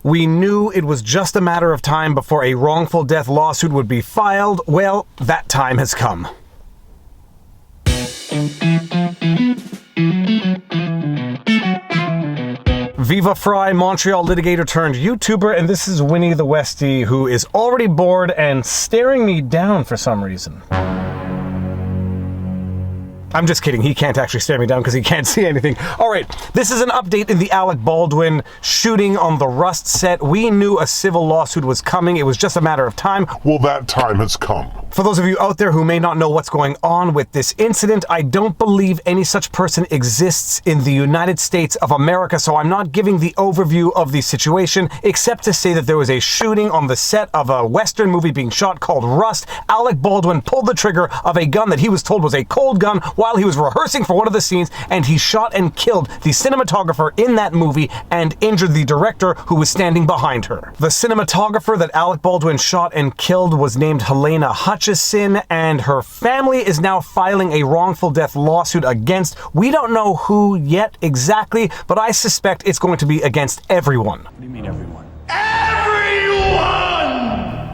We knew it was just a matter of time before a wrongful death lawsuit would be filed. Well, that time has come. Viva Frei, Montreal litigator turned YouTuber, and this is Winnie the Westie, who is already bored and staring me down for some reason. I'm just kidding, he can't actually stare me down because he can't see anything. Alright, this is an update in the Alec Baldwin shooting on the Rust set. We knew a civil lawsuit was coming, it was just a matter of time. Well, that time has come. For those of you out there who may not know what's going on with this incident, I don't believe any such person exists in the United States of America, so I'm not giving the overview of the situation, except to say that there was a shooting on the set of a Western movie being shot called Rust. Alec Baldwin pulled the trigger of a gun that he was told was a cold gun while he was rehearsing for one of the scenes, and he shot and killed the cinematographer in that movie and injured the director who was standing behind her. The cinematographer that Alec Baldwin shot and killed was named Halyna Hutchins, and her family is now filing a wrongful death lawsuit against, we don't know who yet exactly, but I suspect it's going to be against everyone. What do you mean everyone?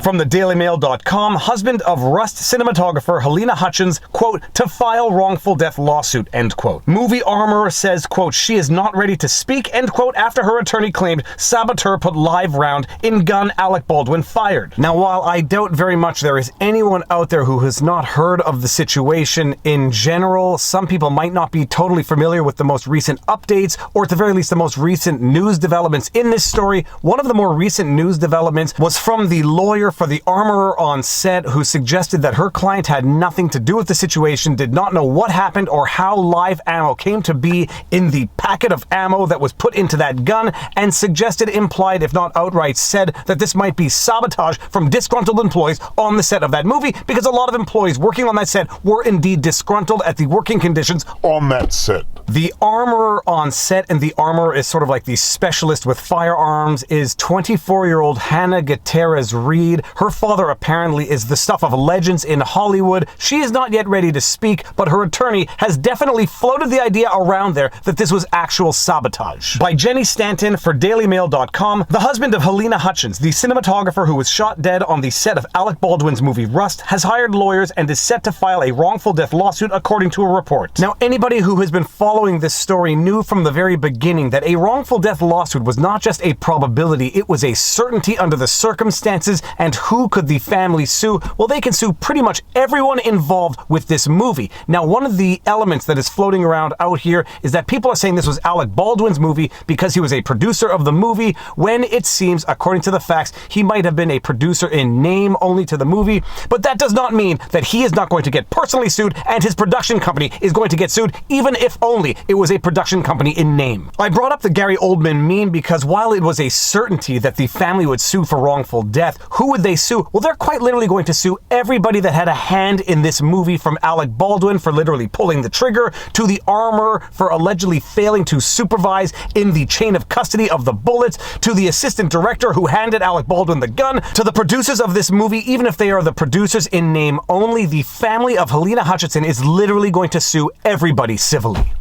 From the dailymail.com, husband of Rust cinematographer Halyna Hutchins, quote, to file wrongful death lawsuit, end quote. Movie Armorer says, quote, she is not ready to speak, end quote, after her attorney claimed saboteur put live round in gun Alec Baldwin fired. Now, while I doubt very much there is anyone out there who has not heard of the situation in general, some people might not be totally familiar with the most recent updates, or at the very least the most recent news developments in this story. One of the more recent news developments was from the lawyer for the armorer on set, who suggested that her client had nothing to do with the situation, did not know what happened or how live ammo came to be in the packet of ammo that was put into that gun, and suggested, implied, if not outright said, that this might be sabotage from disgruntled employees on the set of that movie, because a lot of employees working on that set were indeed disgruntled at the working conditions on that set. The armorer on set, and the armorer is sort of like the specialist with firearms, is 24-year-old Hannah Gutierrez-Reed. Her father apparently is the stuff of legends in Hollywood. She is not yet ready to speak, but her attorney has definitely floated the idea around there that this was actual sabotage. By Jenny Stanton for dailymail.com, the husband of Halyna Hutchins, the cinematographer who was shot dead on the set of Alec Baldwin's movie Rust, has hired lawyers and is set to file a wrongful death lawsuit, according to a report. Now, anybody who has been following this story knew from the very beginning that a wrongful death lawsuit was not just a probability, it was a certainty under the circumstances. And who could the family sue? Well, they can sue pretty much everyone involved with this movie. Now, one of the elements that is floating around out here is that people are saying this was Alec Baldwin's movie because he was a producer of the movie, when it seems, according to the facts, he might have been a producer in name only to the movie. But that does not mean that he is not going to get personally sued, and his production company is going to get sued, even if only it was a production company in name. I brought up the Gary Oldman meme because while it was a certainty that the family would sue for wrongful death, who would they sue? Well, they're quite literally going to sue everybody that had a hand in this movie, from Alec Baldwin for literally pulling the trigger, to the armorer for allegedly failing to supervise in the chain of custody of the bullets, to the assistant director who handed Alec Baldwin the gun, to the producers of this movie. Even if they are the producers in name only, the family of Halyna Hutchins is literally going to sue everybody civilly.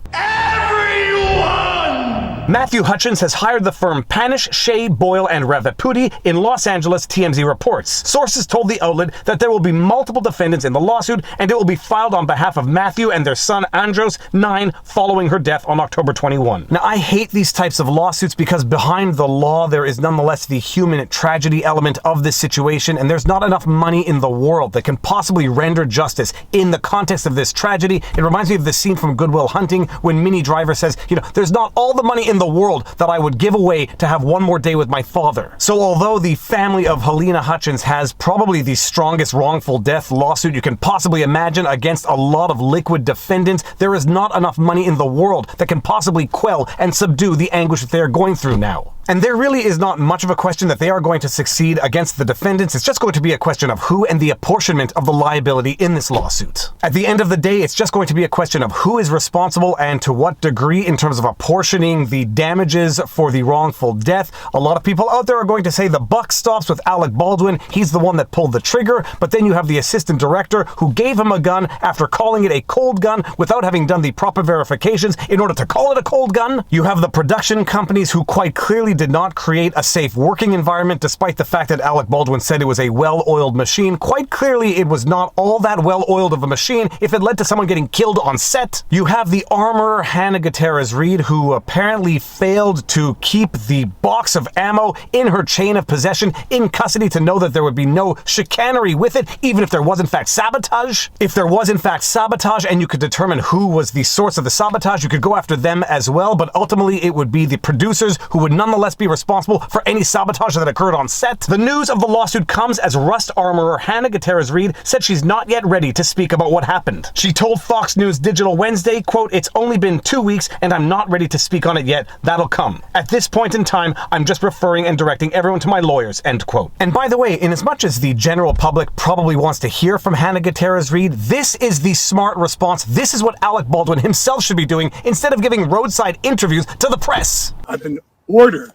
Matthew Hutchins has hired the firm Panish, Shea, Boyle, and Ravaputi in Los Angeles, TMZ reports. Sources told the outlet that there will be multiple defendants in the lawsuit, and it will be filed on behalf of Matthew and their son Andros, 9, following her death on October 21. Now, I hate these types of lawsuits because behind the law there is nonetheless the human tragedy element of this situation, and there's not enough money in the world that can possibly render justice in the context of this tragedy. It reminds me of the scene from Good Will Hunting when Minnie Driver says, there's not all the money in the world that I would give away to have one more day with my father. So although the family of Halyna Hutchins has probably the strongest wrongful death lawsuit you can possibly imagine against a lot of liquid defendants, there is not enough money in the world that can possibly quell and subdue the anguish that they're going through now. And there really is not much of a question that they are going to succeed against the defendants. It's just going to be a question of who and the apportionment of the liability in this lawsuit. At the end of the day, it's just going to be a question of who is responsible and to what degree in terms of apportioning the the damages for the wrongful death. A lot of people out there are going to say the buck stops with Alec Baldwin. He's the one that pulled the trigger, but then you have the assistant director who gave him a gun after calling it a cold gun without having done the proper verifications in order to call it a cold gun. You have the production companies who quite clearly did not create a safe working environment, despite the fact that Alec Baldwin said it was a well-oiled machine. Quite clearly, it was not all that well-oiled of a machine if it led to someone getting killed on set. You have the armorer, Halyna Hutchins, who apparently failed to keep the box of ammo in her chain of possession in custody to know that there would be no chicanery with it, even if there was in fact sabotage. If there was in fact sabotage and you could determine who was the source of the sabotage, you could go after them as well, but ultimately it would be the producers who would nonetheless be responsible for any sabotage that occurred on set. The news of the lawsuit comes as Rust armorer Halyna Hutchins said she's not yet ready to speak about what happened. She told Fox News Digital Wednesday, quote, "It's only been 2 weeks and I'm not ready to speak on it yet. That'll come. At this point in time, I'm just referring and directing everyone to my lawyers," end quote. And by the way, in as much as the general public probably wants to hear from Halyna Hutchins, this is the smart response. This is what Alec Baldwin himself should be doing instead of giving roadside interviews to the press. I've been ordered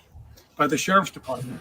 by the sheriff's department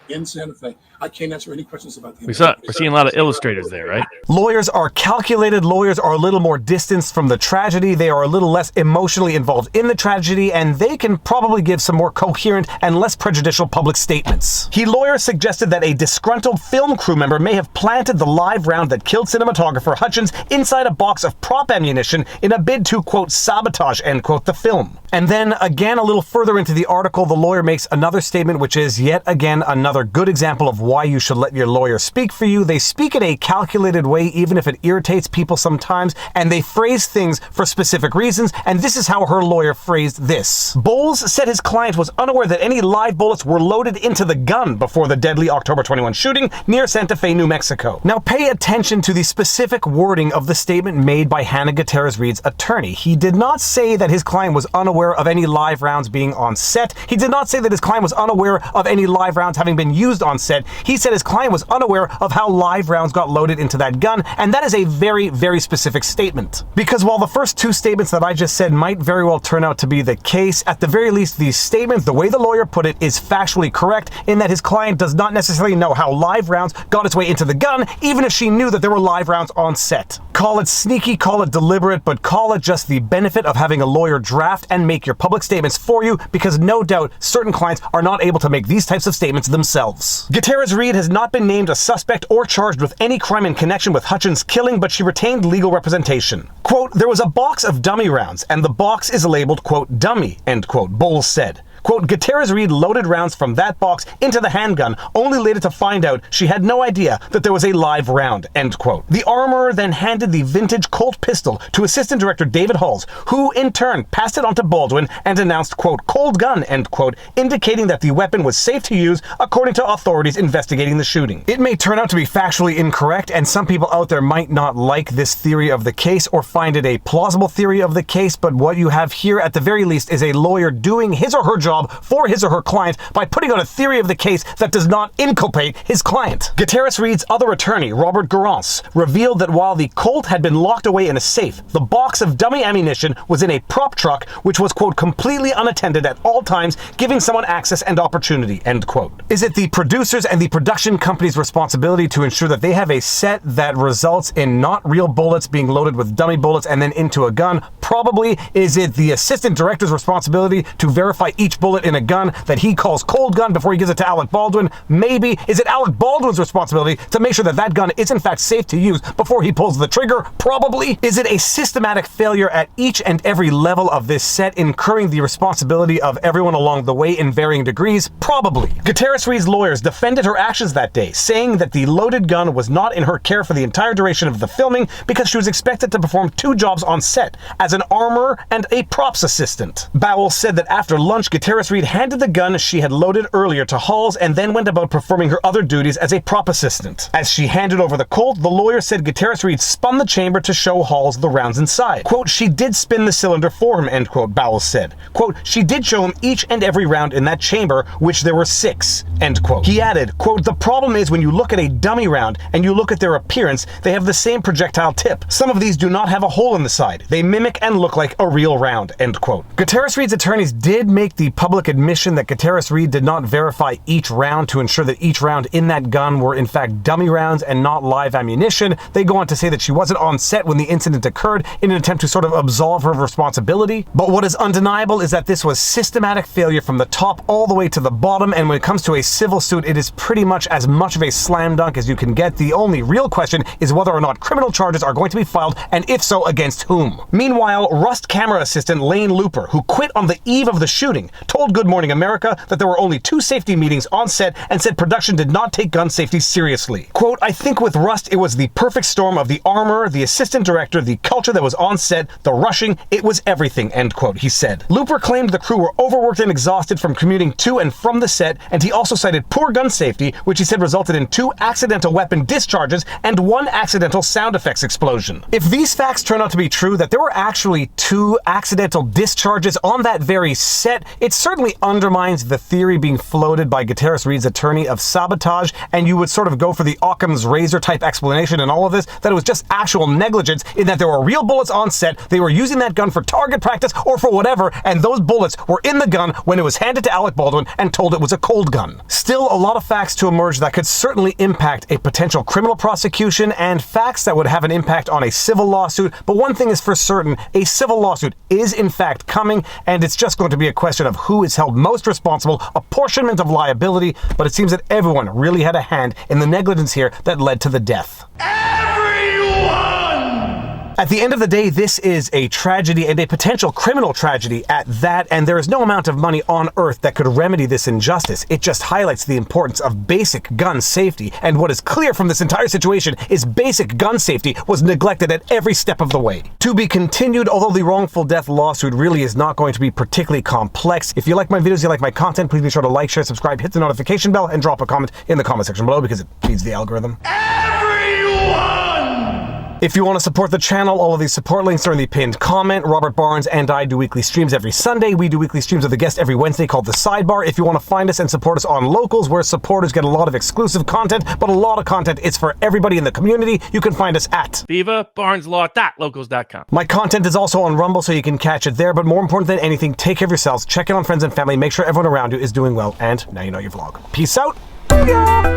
in Santa Fe. I can't answer any questions about the We're seeing a lot of illustrators there, right? Lawyers are calculated. Lawyers are a little more distanced from the tragedy. They are a little less emotionally involved in the tragedy, and they can probably give some more coherent and less prejudicial public statements. He lawyer suggested that a disgruntled film crew member may have planted the live round that killed cinematographer Hutchins inside a box of prop ammunition in a bid to, quote, sabotage, end quote, the film. And then again, a little further into the article, the lawyer makes another statement, which is yet again another good example of why you should let your lawyer speak for you. They speak in a calculated way, even if it irritates people sometimes, and they phrase things for specific reasons, and this is how her lawyer phrased this. Bowles said his client was unaware that any live bullets were loaded into the gun before the deadly October 21 shooting near Santa Fe, New Mexico. Now pay attention to the specific wording of the statement made by Halyna Hutchins' attorney. He did not say that his client was unaware of any live rounds being on set. He did not say that his client was unaware of any live rounds having been used on set. He said his client was unaware of how live rounds got loaded into that gun, and that is a very, very specific statement. Because while the first two statements that I just said might very well turn out to be the case, at the very least, the statement, the way the lawyer put it, is factually correct in that his client does not necessarily know how live rounds got its way into the gun, even if she knew that there were live rounds on set. Call it sneaky, call it deliberate, but call it just the benefit of having a lawyer draft and make your public statements for you, because no doubt certain clients are not able to make these types of statements themselves. Gutierrez Reed has not been named a suspect or charged with any crime in connection with Hutchins' killing, but she retained legal representation. Quote, "There was a box of dummy rounds, and the box is labeled, quote, dummy," end quote, Bowles said. Quote, "Gutierrez Reed loaded rounds from that box into the handgun, only later to find out she had no idea that there was a live round," end quote. The armorer then handed the vintage Colt pistol to Assistant Director David Halls, who in turn passed it on to Baldwin and announced, quote, "cold gun," end quote, indicating that the weapon was safe to use according to authorities investigating the shooting. It may turn out to be factually incorrect, and some people out there might not like this theory of the case or find it a plausible theory of the case, but what you have here at the very least is a lawyer doing his or her job for his or her client by putting out a theory of the case that does not inculpate his client. Gutierrez Reed's other attorney, Robert Garance, revealed that while the Colt had been locked away in a safe, the box of dummy ammunition was in a prop truck, which was, quote, completely unattended at all times, giving someone access and opportunity, end quote. Is it the producers and the production company's responsibility to ensure that they have a set that results in not real bullets being loaded with dummy bullets and then into a gun? Probably. Is it the assistant director's responsibility to verify each bullet in a gun that he calls cold gun before he gives it to Alec Baldwin? Maybe. Is it Alec Baldwin's responsibility to make sure that that gun is in fact safe to use before he pulls the trigger? Probably. Is it a systematic failure at each and every level of this set, incurring the responsibility of everyone along the way in varying degrees? Probably. Gutierrez Reed's lawyers defended her actions that day, saying that the loaded gun was not in her care for the entire duration of the filming because she was expected to perform two jobs on set, as an armorer and a props assistant. Bowles said that after lunch, Gutierrez Reed handed the gun she had loaded earlier to Halls and then went about performing her other duties as a prop assistant. As she handed over the Colt, the lawyer said Gutierrez Reed spun the chamber to show Halls the rounds inside. Quote, "She did spin the cylinder for him," end quote, Bowles said. Quote, "She did show him each and every round in that chamber, which there were 6, end quote. He added, quote, "The problem is when you look at a dummy round and you look at their appearance, they have the same projectile tip. Some of these do not have a hole in the side. They mimic and look like a real round," end quote. Gutierrez Reed's attorneys did make the public admission that Gutierrez Reed did not verify each round to ensure that each round in that gun were in fact dummy rounds and not live ammunition. They go on to say that she wasn't on set when the incident occurred in an attempt to sort of absolve her of responsibility. But what is undeniable is that this was systematic failure from the top all the way to the bottom, and when it comes to a civil suit, it is pretty much as much of a slam dunk as you can get. The only real question is whether or not criminal charges are going to be filed, and if so, against whom. Meanwhile, Rust camera assistant Lane Looper, who quit on the eve of the shooting, told Good Morning America that there were only 2 safety meetings on set and said production did not take gun safety seriously. Quote, "I think with Rust it was the perfect storm of the armor, the assistant director, the culture that was on set, the rushing, it was everything," end quote, he said. Looper claimed the crew were overworked and exhausted from commuting to and from the set, and he also cited poor gun safety, which he said resulted in 2 accidental weapon discharges and 1 accidental sound effects explosion. If these facts turn out to be true, that there were actually 2 accidental discharges on that very set, it certainly undermines the theory being floated by Gutierrez Reed's attorney of sabotage, and you would sort of go for the Occam's razor type explanation in all of this, that it was just actual negligence in that there were real bullets on set, they were using that gun for target practice or for whatever, and those bullets were in the gun when it was handed to Alec Baldwin and told it was a cold gun. Still, a lot of facts to emerge that could certainly impact a potential criminal prosecution and facts that would have an impact on a civil lawsuit, but one thing is for certain, a civil lawsuit is in fact coming, and it's just going to be a question of who is held most responsible, apportionment of liability, but it seems that everyone really had a hand in the negligence here that led to the death. At the end of the day, this is a tragedy and a potential criminal tragedy at that, and there is no amount of money on earth that could remedy this injustice. It just highlights the importance of basic gun safety, and what is clear from this entire situation is basic gun safety was neglected at every step of the way. To be continued, although the wrongful death lawsuit really is not going to be particularly complex. If you like my videos, you like my content, please be sure to like, share, subscribe, hit the notification bell, and drop a comment in the comment section below because it feeds the algorithm. If you want to support the channel, all of these support links are in the pinned comment. Robert Barnes and I do weekly streams every Sunday. We do weekly streams with a guest every Wednesday called The Sidebar. If you want to find us and support us on Locals, where supporters get a lot of exclusive content, but a lot of content is for everybody in the community, you can find us at vivabarneslaw.locals.com. My content is also on Rumble, so you can catch it there, but more important than anything, take care of yourselves, check in on friends and family, make sure everyone around you is doing well, and now you know your vlog. Peace out. Booyah!